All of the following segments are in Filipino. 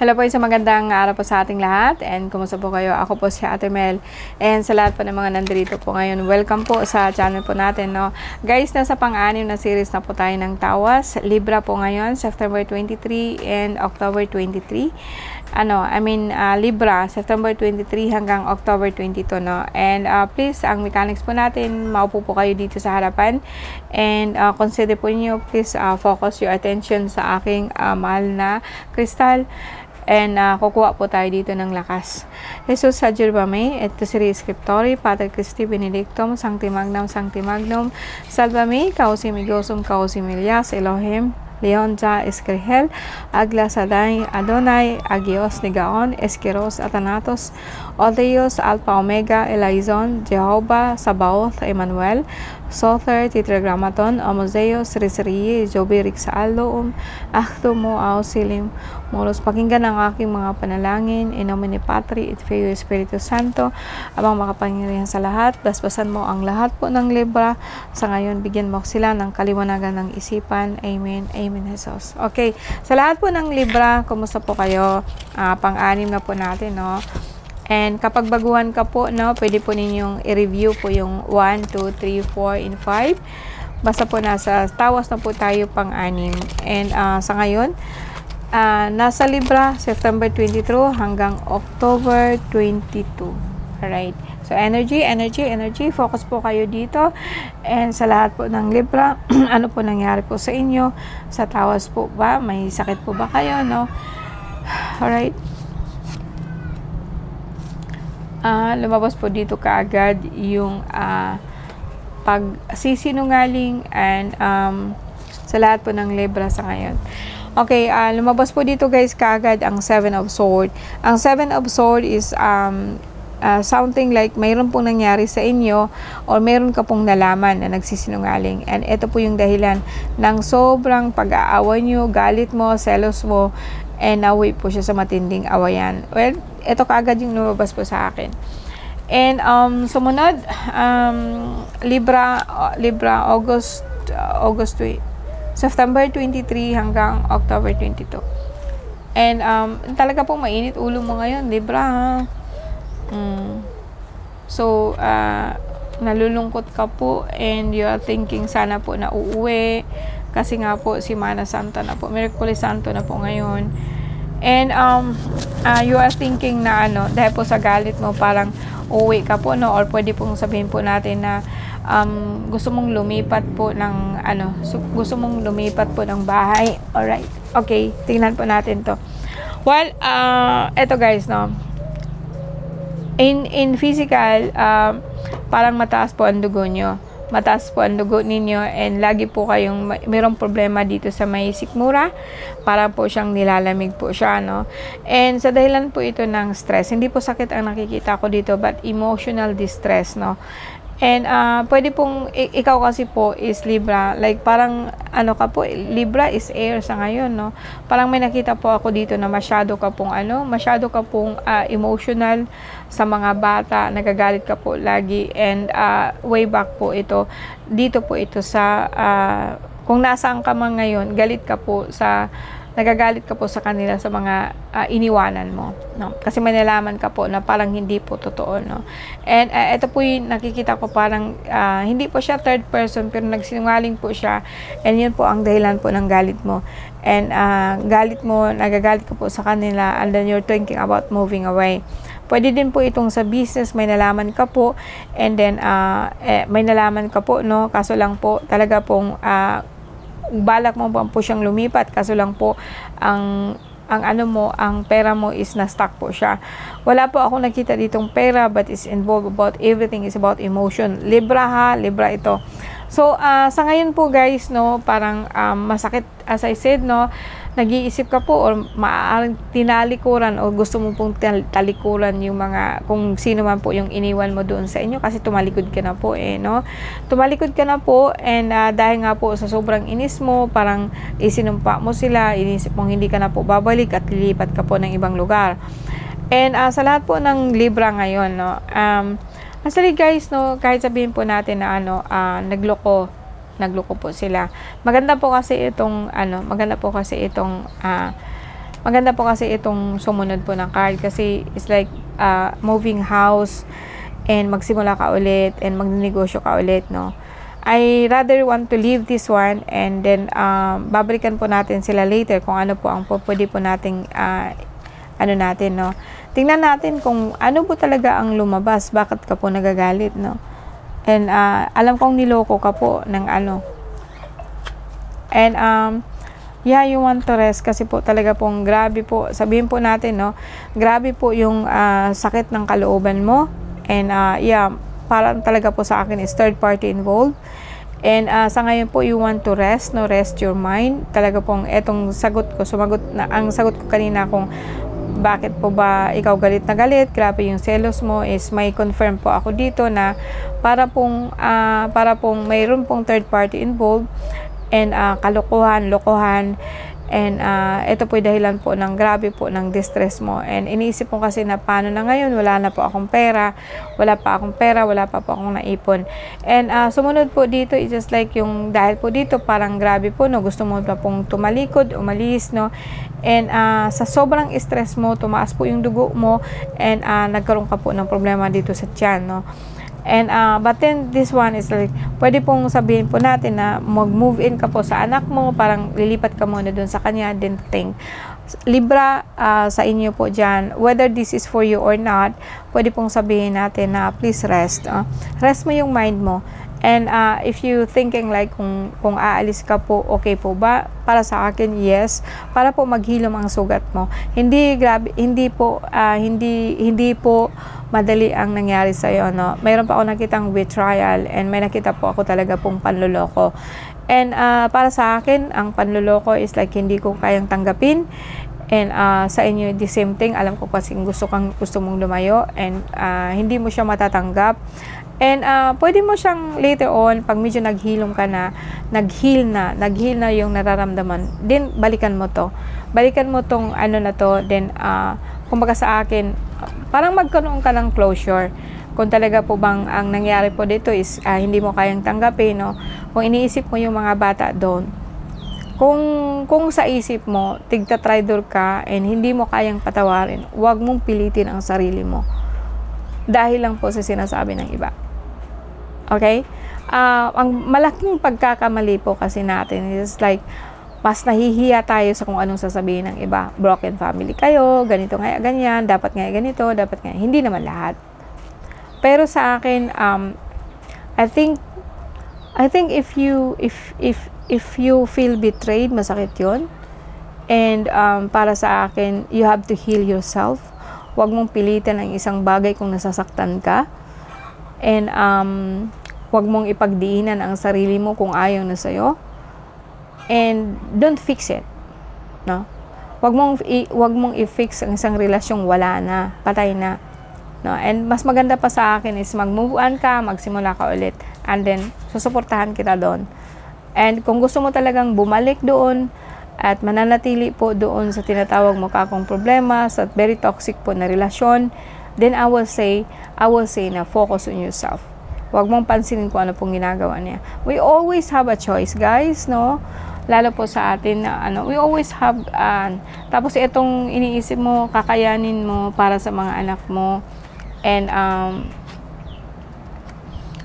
Hello po, isang magandang araw po sa ating lahat, and kumusta po kayo? Ako po si Ate Mel, and sa lahat po ng mga nandito po ngayon, welcome po sa channel po natin, no? Guys, nasa pang-anim na series na po tayo ng Tawas. Libra po ngayon, September 23 and October 23. Libra, September 23 hanggang October 22, no? And please, ang mechanics po natin, maupo po kayo dito sa harapan, and consider po niyo, please focus your attention sa aking mahal na kristal. And kukuha po tayo dito ng lakas. Jesus Adjurbame, et Siri Scriptori, Pater Christi Benedictum, Sancti Magnum, Salvame, Causim Igosum, Causim Ilias, Elohim, Leonja, Escrihel, Agla Saday, Adonai, Agios Nigaon, Esquiros, Atanatos, Odeos, Alpha Omega, Elizon, Jehovah, Sabaoth, Emmanuel, Sother, Tetragrammaton, Omoseos, Risrii, Jobirik sa Aldoum, Achtumo, Ausilim, Moros. Pakinggan ang aking mga panalangin, in nomine Patri, et Filii, Espiritu Santo, abang makapangyarihan sa lahat, basbasan mo ang lahat po ng Libra. Sa ngayon, bigyan mo sila ng kaliwanagan ng isipan. Amen. Amen, Jesus. Okay, sa lahat po ng Libra, kumusta po kayo? Pang-anim na po natin, no? And kapag baguhan ka po, no, pwede po ninyong i-review po yung 1, 2, 3, 4, and 5. Basta po nasa Tawas na po tayo pang-anim. And sa ngayon, nasa Libra, September 22 hanggang October 22. Alright. So, energy. Focus po kayo dito. And sa lahat po ng Libra, ano po nangyari po sa inyo? Sa Tawas po ba? May sakit po ba kayo, no? Alright. Lumabas po dito kaagad yung pagsisinungaling and sa lahat po ng Libra sa ngayon. Okay, lumabas po dito guys kaagad ang 7 of Swords. Ang 7 of Swords is something like mayroon pong nangyari sa inyo or mayroon ka pong nalaman na nagsisinungaling. And ito po yung dahilan ng sobrang pag-aaway nyo, galit mo, selos mo, and nawi po siya sa matinding awayan. Well, ito kaagad yung lumabas po sa akin. And sumunod, Libra, September 23 hanggang October 22. And talaga po mainit ulo mo ngayon, Libra, ha? So, nalulungkot ka po and you are thinking sana po na uuwi kasi nga po si Mana Santa na po, Miyerkules Santo na po ngayon. And you are thinking na dahil po sa galit mo parang uuwi ka po, no? Or pwede pong sabihin po natin na gusto mong lumipat po ng gusto mong lumipat po ng bahay. Alright. Okay, tingnan po natin to. Well, eto guys, no? In physical, parang mataas po ang dugo nyo. Mataas po ang dugo ninyo and lagi po kayong mayroong problema dito sa may sikmura. Para po siyang nilalamig po siya, no? And sa dahilan po ito ng stress, hindi po sakit ang nakikita ko dito but emotional distress, no? And pwede pong ikaw kasi po is Libra, like parang ka po, Libra is air sa ngayon, no? Parang may nakita po ako dito na masyado ka pong emotional sa mga bata, nagagalit ka po lagi, and way back po ito, dito po ito sa kung nasaan ka man ngayon, nagagalit ka po sa kanila sa mga iniwanan mo, no? Kasi may nalaman ka po na parang hindi po totoo, no? And ito po yung nakikita ko parang hindi po siya third person pero nagsinungaling po siya, and yun po ang dahilan po ng galit mo. And nagagalit ka po sa kanila, and then you're thinking about moving away. Pwede din po itong sa business, may nalaman ka po, and then may nalaman ka po, no? Kaso lang po talaga pong balak mo po siyang lumipat, kaso lang po ang pera mo is na-stuck po siya. Wala po ako nakita ditong pera but is involved about everything is about emotion. Libra, ha? Libra ito. So, sa ngayon po guys, no, parang masakit, as I said, no, nag-iisip ka po or maaaring tinalikuran o gusto mo pong talikuran yung mga, kung sino man po yung iniwan mo doon sa inyo kasi tumalikod ka na po, no? Tumalikod ka na po, and dahil nga po sa sobrang inis mo, parang isinumpa mo sila, inisip mong hindi ka na po babalik at lilipat ka po ng ibang lugar. And sa lahat po ng Libra ngayon, no, actually guys, no, kahit sabihin po natin na nagloko po sila. Maganda po kasi itong Maganda po kasi itong sumunod po ng card kasi it's like moving house and magsimula ka ulit and magnegosyo ka ulit, no? I rather want to leave this one and then babalikan po natin sila later kung ano po ang pwede po nating ano natin, no? Tingnan natin kung ano po talaga ang lumabas, bakit ka po nagagalit, no? And alam kong niloko ka po ng ano. And yeah, you want to rest kasi po talaga pong grabe po, sabihin po natin, no? Grabe po yung sakit ng kalooban mo. And yeah, parang talaga po sa akin is third party involved. And sa ngayon po, you want to rest, no? Rest your mind. Talaga pong etong sagot ko, ang sagot ko kanina kung bakit po ba ikaw galit na galit, grabe yung selos mo, is may confirm po ako dito na para pong mayroon pong third party involved and kalokohan, lokohan. And ito po yung dahilan po ng grabe po ng distress mo. And iniisip mo kasi na paano na ngayon, wala na po akong pera, wala pa po akong naipon. And sumunod po dito is just like yung dahil po dito parang grabe po, no, gusto mo pa pong tumalikod, umalis, no. And sa sobrang stress mo, tumaas po yung dugo mo and nagkaroon ka po ng problema dito sa tiyan, no. And but then this one is like pwede pong sabihin po natin na mag-move in ka po sa anak mo, parang lilipat ka muna dun sa kanya, then think Libra, sa inyo po dyan, whether this is for you or not, pwede pong sabihin natin na please rest, rest mo yung mind mo. And if you thinking like kung aalis ka po, okay po ba? Para sa akin, yes. Para po maghilom ang sugat mo. Hindi grabe, hindi po madali ang nangyari sa iyo, no. Mayroon pa ako nakitang betrayal and may nakita po ako talaga pong panloloko. And para sa akin, ang panloloko is like hindi ko kayang tanggapin. And sa inyo the same thing, alam ko kasi gusto mong lumayo and hindi mo siya matatanggap. And pwede mo siyang later on, pag medyo naghilom ka na, nag-heal na yung nararamdaman, then balikan mo to. Balikan mo tong ano na to, then kumbaga sa akin, parang magkaroon ka ng closure. Kung talaga po bang ang nangyari po dito is hindi mo kayang tanggapin, no? Kung iniisip mo yung mga bata doon, kung sa isip mo, tigta-traitor ka and hindi mo kayang patawarin, huwag mong pilitin ang sarili mo. Dahil lang po sa sinasabi ng iba. Okay? Ang malaking pagkakamali po kasi natin is like, mas nahihiya tayo sa kung anong sasabihin ng iba. Broken family kayo, ganito nga, ganyan, dapat nga ganito, dapat nga. Hindi naman lahat. Pero sa akin, I think if you feel betrayed, masakit yun. And para sa akin, you have to heal yourself. Huwag mong pilitan ang isang bagay kung nasasaktan ka. And huwag mong ipagdiinan ang sarili mo kung ayaw na sa'yo. And don't fix it, no? Huwag mong i-fix ang isang relasyong wala na, patay na, no? And mas maganda pa sa akin is mag-move on ka, magsimula ka ulit, and then susuportahan kita doon. And kung gusto mo talagang bumalik doon at mananatili po doon sa tinatawag mo kakong problema, sa very toxic po na relasyon, then I will say na focus on yourself. Huwag mong pansinin kung ano pong ginagawa niya. We always have a choice, guys, no? Lalo po sa atin na we always have tapos itong iniisip mo, kakayanin mo para sa mga anak mo. And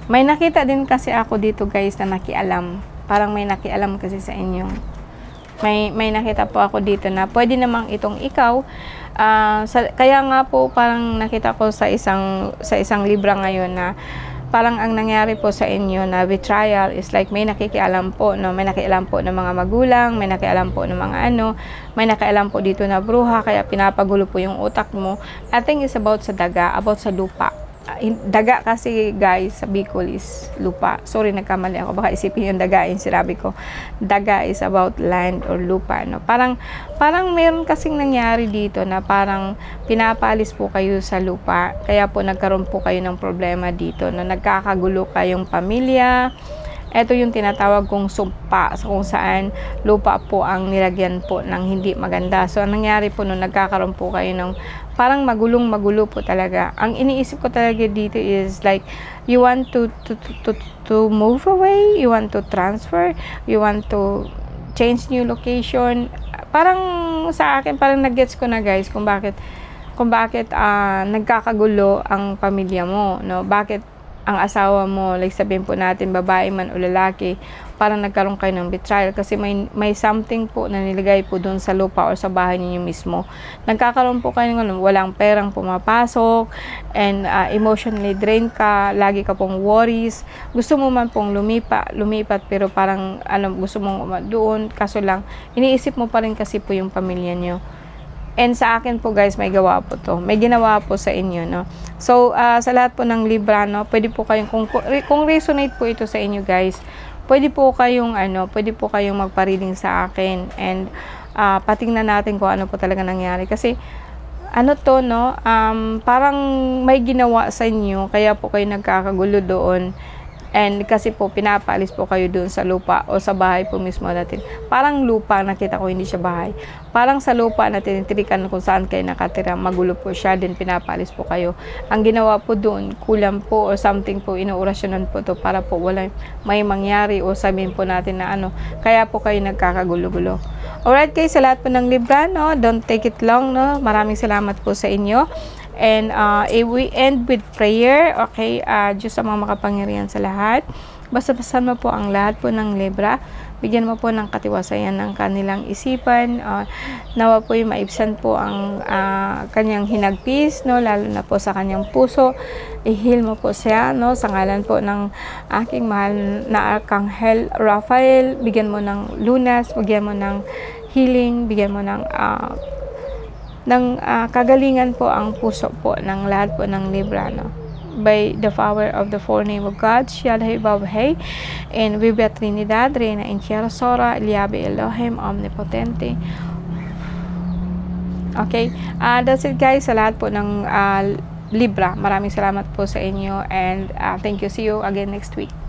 may nakita din kasi ako dito, guys, na nakialam. Parang may nakialam kasi sa inyo. May nakita po ako dito na pwede namang itong ikaw. Kaya nga po parang nakita ko sa isang libra ngayon na parang ang nangyari po sa inyo na betrayal is like may nakikialam po, no? May nakialam po ng mga magulang, may nakialam po ng mga may nakialam po dito na bruha, kaya pinapagulo po yung utak mo. I think it's about sa daga, about sa lupa. Daga kasi, guys, sa Bicol is lupa. Sorry, nagkamali ako. Baka isipin yung daga yung sinabi ko. Daga is about land or lupa, no? Parang meron kasing nangyari dito na parang pinapalis po kayo sa lupa. Kaya po nagkaroon po kayo ng problema dito na nagkakagulo kayong pamilya. Ito yung tinatawag kong sumpa, kung saan lupa po ang nilagyan po ng hindi maganda. So, ang nangyari po nung nagkakaroon po kayo ng parang magulo po talaga. Ang iniisip ko talaga dito is like, you want to move away, you want to transfer, you want to change new location. parang sa akin, parang nag-gets ko na guys kung bakit nagkakagulo ang pamilya mo, no? Bakit ang asawa mo, like sabihin po natin, babae man o lalaki, parang nagkaroon kayo ng betrayal kasi may something po na nilagay po doon sa lupa o sa bahay ninyo mismo. Nagkakaroon po kayo ng walang perang pumapasok and emotionally drained ka, lagi ka pong worries. Gusto mo man pong lumipat pero parang gusto mong doon, kaso lang iniisip mo pa rin kasi po yung pamilya niyo. And sa akin po guys, may gawa po to. May ginawa po sa inyo, no? So, sa lahat po ng Libra, no, pwede po kayong, kung resonate po ito sa inyo guys, pwede po kayong magpa-reading sa akin. And, patingnan natin kung ano po talaga nangyari. Kasi, no, parang may ginawa sa inyo, kaya po kayo nagkakagulo doon. And kasi po, pinapaalis po kayo doon sa lupa o sa bahay po mismo natin. Parang lupa, nakita ko, hindi siya bahay. Parang sa lupa na tinitirikan kung saan kayo nakatira, magulo po siya, din pinapaalis po kayo. Ang ginawa po doon, kulang po o something po, inuorasyonan po to para po wala may mangyari o sabihin po natin na kaya po kayo nagkakagulo-gulo. Alright guys, sa lahat po ng Libra, no, don't take it long, no. Maraming salamat po sa inyo. And we end with prayer. Okay, Diyos sa mga makapangyarihan sa lahat. Basta-basan mo po ang lahat po ng Libra. Bigyan mo po ng katiwasayan ng kanilang isipan. Nawa po yung maibsan po ang kanyang hinagpis, no, lalo na po sa kanyang puso. I-heal mo po siya, no, sa ngalan po ng aking mahal na Arkanghel Raphael. Bigyan mo ng lunas, bigyan mo ng healing, bigyan mo ng kagalingan po ang puso po ng lahat po ng Libra, no? By the power of the four name of God, Shadhay Babhay, and Vibra Trinidad, Reina Inchera Sora, Eliabe Elohim, Omnipotente. Okay, that's it guys, sa lahat po ng Libra. Maraming salamat po sa inyo and thank you. See you again next week.